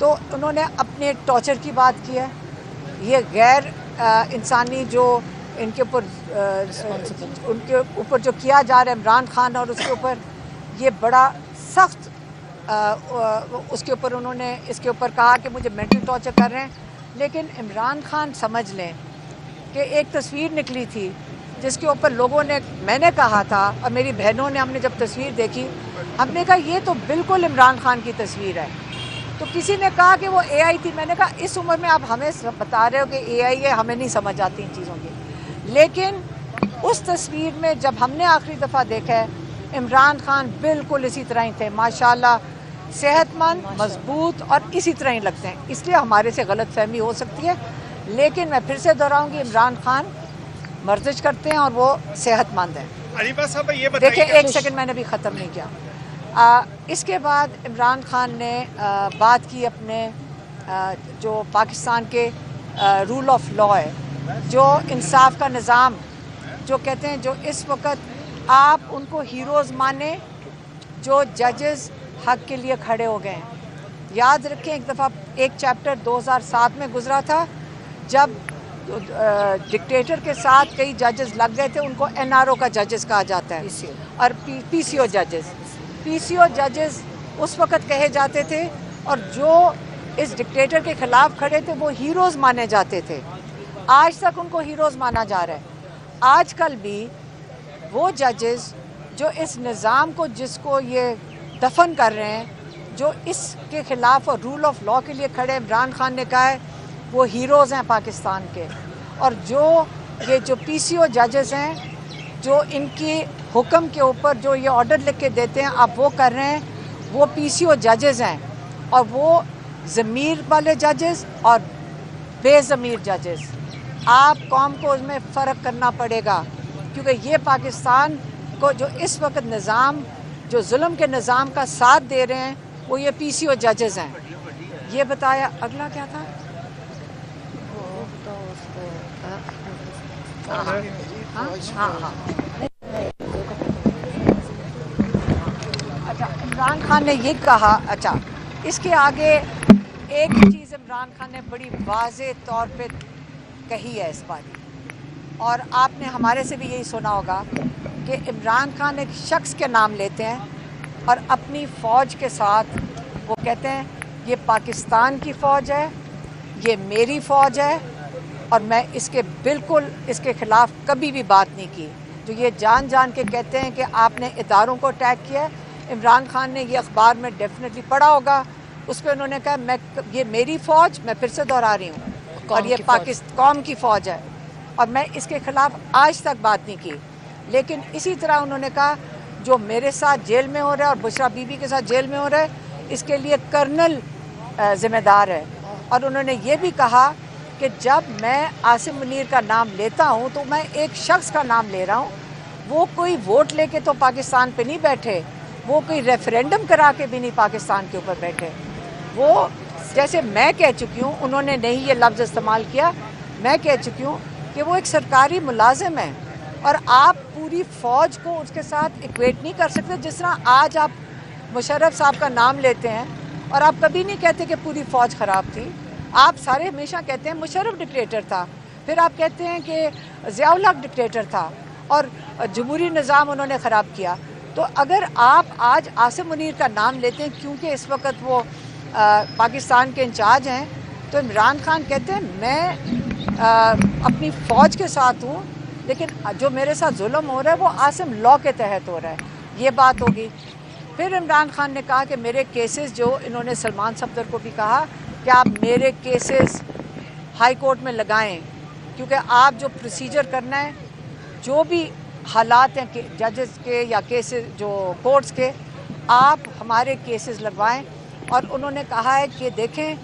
تو انہوں نے اپنے ٹارچر کی بات کی ہے. یہ غیر انسانی جو ان کے اوپر جو کیا جا رہا ہے عمران خان اور اس کے اوپر، یہ بڑا سخت اس کے اوپر انہوں نے اس کے اوپر کہا کہ مجھے مینٹل ٹارچر کر رہے ہیں. لیکن عمران خان سمجھ لیں کہ ایک تصویر نکلی تھی جس کے اوپر لوگوں نے، میں نے کہا تھا اور میری بہنوں نے، ہم نے جب تصویر دیکھی ہم نے کہا یہ تو بالکل عمران خان کی تصویر ہے. تو کسی نے کہا کہ وہ اے آئی تھی. میں نے کہا اس عمر میں آپ ہمیں بتا رہے ہو کہ اے آئی ہے، ہمیں نہیں سمجھ آتی ان چیزوں کی. لیکن اس تصویر میں جب ہم نے آخری دفعہ دیکھا ہے عمران خان بالکل اسی طرح ہی تھے، ماشاءاللہ صحت مند، مضبوط اور اسی طرح ہی لگتے ہیں. اس لیے ہمارے سے غلط فہمی ہو سکتی ہے، لیکن میں پھر سے دہراؤں گی عمران خان ورزش کرتے ہیں اور وہ صحت مند ہیں. علیبا صاحب یہ بتائیے، دیکھیں ایک سیکنڈ میں نے بھی ختم نہیں کیا. اس کے بعد عمران خان نے بات کی اپنے جو پاکستان کے رول آف لا ہے، جو انصاف کا نظام، جو کہتے ہیں جو اس وقت آپ ان کو ہیروز مانیں جو ججز حق کے لیے کھڑے ہو گئے ہیں. یاد رکھیں ایک دفعہ ایک چیپٹر 2007 میں گزرا تھا جب ڈکٹیٹر کے ساتھ کئی ججز لگ گئے تھے، ان کو این آر او کا ججز کہا جاتا ہے اور پی سی او ججز. پی سی او ججز اس وقت کہے جاتے تھے اور جو اس ڈکٹیٹر کے خلاف کھڑے تھے وہ ہیروز مانے جاتے تھے. آج تک ان کو ہیروز مانا جا رہا ہے. آج کل بھی وہ ججز جو اس نظام کو، جس کو یہ دفن کر رہے ہیں، جو اس کے خلاف اور رول آف لا کے لیے کھڑے، عمران خان نے کہا ہے وہ ہیروز ہیں پاکستان کے. اور یہ جو پی سی او ججز ہیں، جو ان کی حکم کے اوپر جو یہ آرڈر لکھ کے دیتے ہیں آپ وہ کر رہے ہیں، وہ پی سی او ججز ہیں. اور وہ ضمیر والے ججز اور بے ضمیر ججز. آپ قوم کو اس میں فرق کرنا پڑے گا، کیونکہ یہ پاکستان کو جو اس وقت نظام، جو ظلم کے نظام کا ساتھ دے رہے ہیں، وہ یہ پی سی او ججز ہیں. یہ بتایا. اگلا کیا تھا؟ اچھا، عمران خان نے یہ کہا. اچھا، اس کے آگے ایک چیز عمران خان نے بڑی واضح طور پہ کہی ہے اس بار، اور آپ نے ہمارے سے بھی یہی سنا ہوگا کہ عمران خان ایک شخص کے نام لیتے ہیں اور اپنی فوج کے ساتھ وہ کہتے ہیں یہ پاکستان کی فوج ہے، یہ میری فوج ہے، اور میں اس کے بالکل اس کے خلاف کبھی بھی بات نہیں کی. جو یہ جان جان کے کہتے ہیں کہ آپ نے اداروں کو اٹیک کیا ہے. عمران خان نے یہ اخبار میں ڈیفینیٹلی پڑھا ہوگا، اس پہ انہوں نے کہا یہ میری فوج، میں پھر سے دہرا رہی ہوں، اور یہ پاکستان قوم کی فوج ہے، اور میں اس کے خلاف آج تک بات نہیں کی. لیکن اسی طرح انہوں نے کہا جو میرے ساتھ جیل میں ہو رہا ہے اور بشرا بی بی کے ساتھ جیل میں ہو رہا ہے، اس کے لیے کرنل ذمہ دار ہے. اور انہوں نے یہ بھی کہا کہ جب میں عاصم منیر کا نام لیتا ہوں تو میں ایک شخص کا نام لے رہا ہوں. وہ کوئی ووٹ لے کے تو پاکستان پہ نہیں بیٹھے، وہ کوئی ریفرینڈم کرا کے بھی نہیں پاکستان کے اوپر بیٹھے. وہ جیسے میں کہہ چکی ہوں، انہوں نے نہیں یہ لفظ استعمال کیا، میں کہہ چکی ہوں کہ وہ ایک سرکاری ملازم ہے، اور آپ پوری فوج کو اس کے ساتھ ایکویٹ نہیں کر سکتے. جس طرح آج آپ مشرف صاحب کا نام لیتے ہیں اور آپ کبھی نہیں کہتے کہ پوری فوج خراب تھی. آپ سارے ہمیشہ کہتے ہیں مشرف ڈکٹیٹر تھا، پھر آپ کہتے ہیں کہ ضیاء الحق ڈکٹیٹر تھا اور جمہوری نظام انہوں نے خراب کیا. تو اگر آپ آج عاصم منیر کا نام لیتے ہیں کیونکہ اس وقت وہ پاکستان کے انچارج ہیں، تو عمران خان کہتے ہیں میں اپنی فوج کے ساتھ ہوں، لیکن جو میرے ساتھ ظلم ہو رہا ہے وہ عاصم لا کے تحت ہو رہا ہے. یہ بات ہوگی. پھر عمران خان نے کہا کہ میرے کیسز، جو انہوں نے سلمان صفدر کو بھی کہا کہ آپ میرے کیسز ہائی کورٹ میں لگائیں، کیونکہ آپ جو پروسیجر کرنا ہے، جو بھی حالات ہیں کہ ججز کے یا کیسز جو کورٹس کے، آپ ہمارے کیسز لگوائیں. اور انہوں نے کہا ہے کہ دیکھیں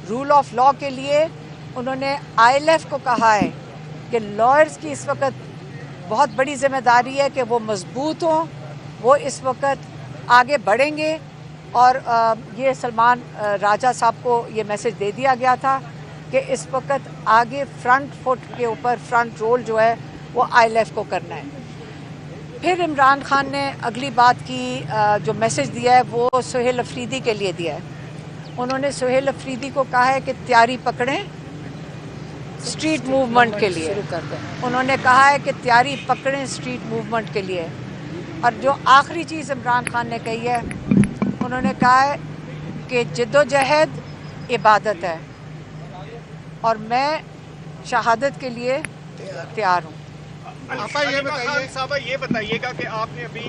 رول آف لا کے لیے انہوں نے آئی ایل ایف کو کہا ہے کہ لائرز کی اس وقت بہت بڑی ذمہ داری ہے کہ وہ مضبوط ہوں، وہ اس وقت آگے بڑھیں گے. اور یہ سلمان راجہ صاحب کو یہ میسج دے دیا گیا تھا کہ اس وقت آگے فرنٹ فٹ کے اوپر فرنٹ رول جو ہے وہ آئی ایل ایف کو کرنا ہے. پھر عمران خان نے اگلی بات کی، جو میسج دیا ہے وہ سہیل افریدی کے لیے دیا ہے. انہوں نے سہیل افریدی کو کہا ہے کہ تیاری پکڑیں اسٹریٹ موومنٹ کے لیے. انہوں نے کہا ہے کہ تیاری پکڑیں اسٹریٹ موومنٹ کے لیے. اور جو آخری چیز عمران خان نے کہی ہے, انہوں نے کہا ہے کہ جد و جہد عبادت ہے اور میں شہادت کے لیے تیار ہوں. صاحبہ یہ بتائیے گا کہ آپ نے ابھی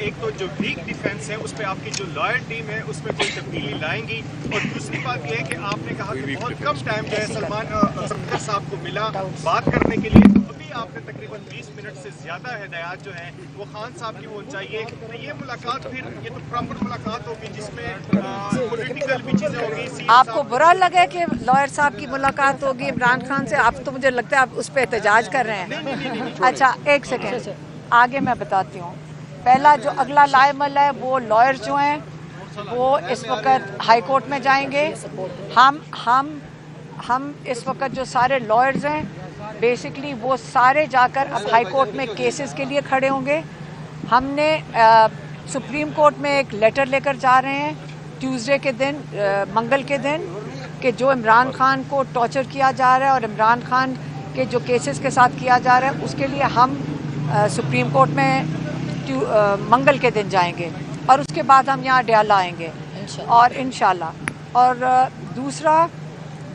ایک تو جو ویک ڈیفینس ہے اس پہ آپ کی جو لائر ٹیم ہے اس میں کوئی تبدیلی لائیں گی, اور دوسری بات یہ ہے کہ آپ نے کہا کہ بہت کم ٹائم جو ہے سلمان صفدر صاحب کو ملا بات کرنے کے لیے. ابھی آپ نے تقریباً 20 منٹ سے زیادہ ہدایات جو ہیں وہ خان صاحب کی ہونا چاہیے. یہ ملاقات پھر یہ تو پراپر ملاقات ہوگی جس میں پولیٹیکل بھی چیزیں ہوگی. آپ کو برا لگے کہ لائر صاحب کی ملاقات ہوگی عمران خان سے؟ آپ تو مجھے لگتا ہے آپ اس پہ احتجاج کر رہے ہیں. اچھا ایک سیکنڈ آگے میں بتاتی ہوں. پہلا جو اگلا لائمل ہے وہ لائر جو ہیں وہ اس وقت ہائی کورٹ میں جائیں گے. ہم اس وقت جو سارے لائرز ہیں بیسکلی وہ سارے جا کر اب ہائی کورٹ میں کیسز کے لیے کھڑے ہوں گے. ہم نے سپریم کورٹ میں ایک لیٹر لے کر جا رہے ہیں ٹیوزڈے کے دن, منگل کے دن, کہ جو عمران خان کو ٹارچر کیا جا رہا ہے اور عمران خان کے جو کیسز کے ساتھ کیا جا رہا ہے اس کے لیے ہم سپریم کورٹ میں منگل کے دن جائیں گے, اور اس کے بعد ہم یہاں ڈیالہ آئیں گے اور انشاءاللہ. اور دوسرا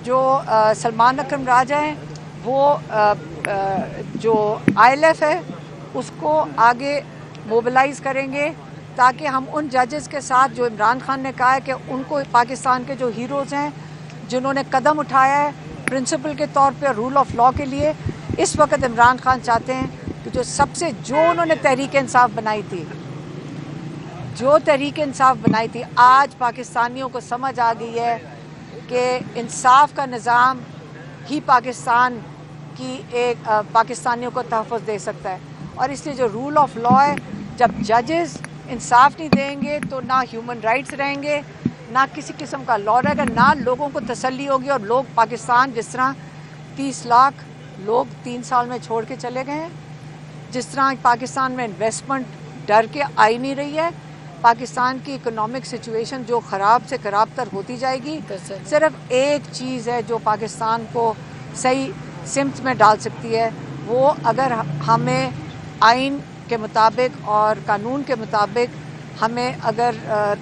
جو سلمان اکرم راجہ ہیں وہ جو ILF ہے اس کو آگے موبلائز کریں گے تاکہ ہم ان ججز کے ساتھ جو عمران خان نے کہا ہے کہ ان کو پاکستان کے جو ہیروز ہیں جنہوں نے قدم اٹھایا ہے پرنسپل کے طور پہ رول آف لاء کے لیے, اس وقت عمران خان چاہتے ہیں کہ جو انہوں نے تحریک انصاف بنائی تھی, آج پاکستانیوں کو سمجھ آ گئی ہے کہ انصاف کا نظام ہی پاکستان کی ایک پاکستانیوں کو تحفظ دے سکتا ہے. اور اس لیے جو رول آف لاء ہے, جب ججز انصاف نہیں دیں گے تو نہ ہیومن رائٹس رہیں گے, نہ کسی قسم کا لاء رہے گا, نہ لوگوں کو تسلی ہوگی. اور لوگ پاکستان جس طرح 30 لاکھ لوگ 3 سال میں چھوڑ کے چلے گئے ہیں, جس طرح پاکستان میں انویسٹمنٹ ڈر کے آئی نہیں رہی ہے, پاکستان کی اکنامک سچویشن جو خراب سے خراب تر ہوتی جائے گی. صرف ایک چیز ہے جو پاکستان کو صحیح سمت میں ڈال سکتی ہے, وہ اگر ہمیں آئین کے مطابق اور قانون کے مطابق ہمیں اگر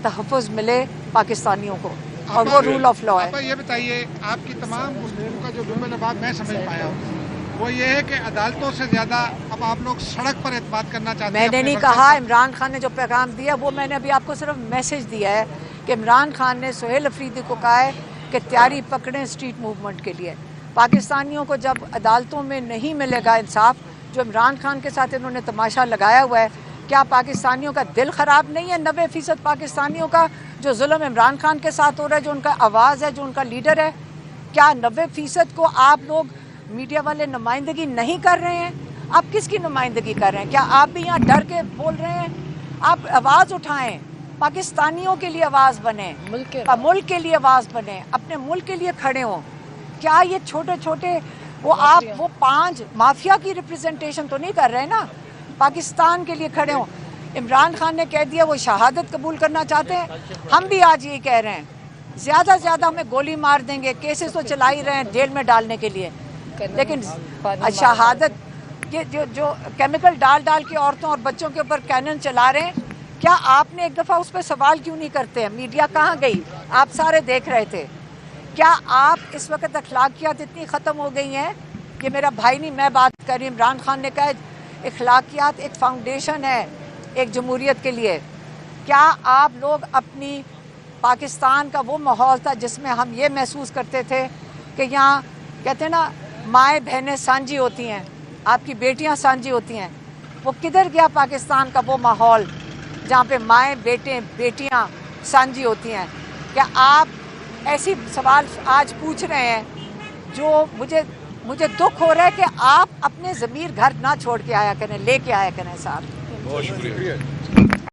تحفظ ملے پاکستانیوں کو, اور وہ رول آف لاء ہے. آپ یہ بتائیے, آپ کی تمام گفتگو کا جو جملہ بات میں سمجھ پایا ہوں وہ یہ ہے کہ عدالتوں سے زیادہ اب آپ لوگ سڑک پر اعتماد کرنا چاہتے ہیں. میں نے نہیں کہا, عمران خان نے جو پیغام دیا وہ میں نے ابھی آپ کو صرف میسج دیا ہے کہ عمران خان نے سہیل افریدی کو کہا ہے کہ تیاری پکڑیں اسٹریٹ موومنٹ کے لیے. پاکستانیوں کو جب عدالتوں میں نہیں ملے گا انصاف, جو عمران خان کے ساتھ انہوں نے تماشا لگایا ہوا ہے, کیا پاکستانیوں کا دل خراب نہیں ہے؟ 90% پاکستانیوں کا جو ظلم عمران خان کے ساتھ ہو رہا ہے, جو ان کا آواز ہے, جو ان کا لیڈر ہے, کیا 90% کو آپ لوگ میڈیا والے نمائندگی نہیں کر رہے ہیں؟ آپ کس کی نمائندگی کر رہے ہیں؟ کیا آپ بھی یہاں ڈر کے بول رہے ہیں؟ آپ آواز اٹھائیں, پاکستانیوں کے لیے آواز بنیں, ملک کے لیے آواز بنیں, اپنے ملک کے لیے کھڑے ہوں. کیا یہ چھوٹے چھوٹے وہ 5 مافیا کی ریپریزنٹیشن تو نہیں کر رہے نا, پاکستان کے لیے کھڑے ہوں. عمران خان نے کہہ دیا وہ شہادت قبول کرنا چاہتے ہیں, ہم بھی آج یہی کہہ رہے ہیں, زیادہ سے زیادہ ہمیں گولی مار دیں گے, کیسز تو چلا ہی رہے ہیں جیل میں ڈالنے کے لیے, لیکن شہادت جو کیمیکل ڈال کے عورتوں اور بچوں کے اوپر کینن چلا رہے ہیں, کیا آپ نے ایک دفعہ اس پہ سوال کیوں نہیں کرتے ہیں؟ میڈیا کہاں گئی؟ آپ سارے دیکھ رہے تھے. کیا آپ اس وقت اخلاقیات اتنی ختم ہو گئی ہیں کہ میرا بھائی نہیں, میں بات کر رہی ہوں, عمران خان نے کہا اخلاقیات ایک فاؤنڈیشن ہے ایک جمہوریت کے لیے. کیا آپ لوگ اپنی پاکستان کا وہ ماحول تھا جس میں ہم یہ محسوس کرتے تھے کہ یہاں کہتے ہیں نا مائیں بہنیں سانجھی ہوتی ہیں, آپ کی بیٹیاں سانجھی ہوتی ہیں, وہ کدھر گیا پاکستان کا وہ ماحول جہاں پہ مائیں بیٹیاں سانجھی ہوتی ہیں؟ کیا آپ ایسی سوال آج پوچھ رہے ہیں جو مجھے دکھ ہو رہا ہے کہ آپ اپنے ضمیر گھر نہ چھوڑ کے آیا کریں, لے کے آیا کریں ساتھ. بہت شکریہ.